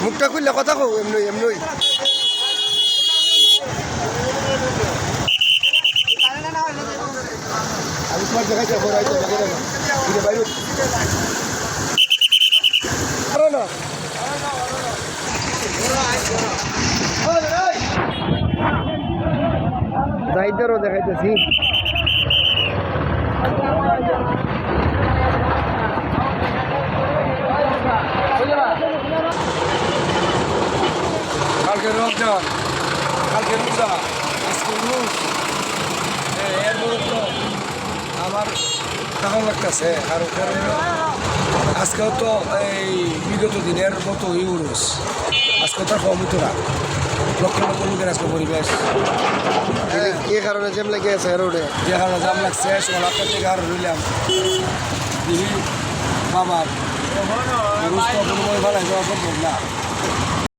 মুখটা খুললে কথা কও এমনি এমনি আমি তোমার দেখাইতে হরাইতে দেখে দেবো ঘুরে বাইরে না যাইদারও দেখাইতেছি কালকে রমজান কালকে রোজা আজকে রোজ এর বড় আমার তখন লাগতেছে আর কারণে আজকেও তো এই বিগত দিনের মতো ইউরোস আজকে তার কম হতো না লক্ষ লক্ষ লোকের আজকে পরিবেশ এই কারণে জ্যাম লেগে আছে রোডে যে কারণে জ্যাম লাগছে সোলা থেকে আর রইলাম দিদি বাবা রোজ তো কোনো ভালো যাওয়া সম্ভব না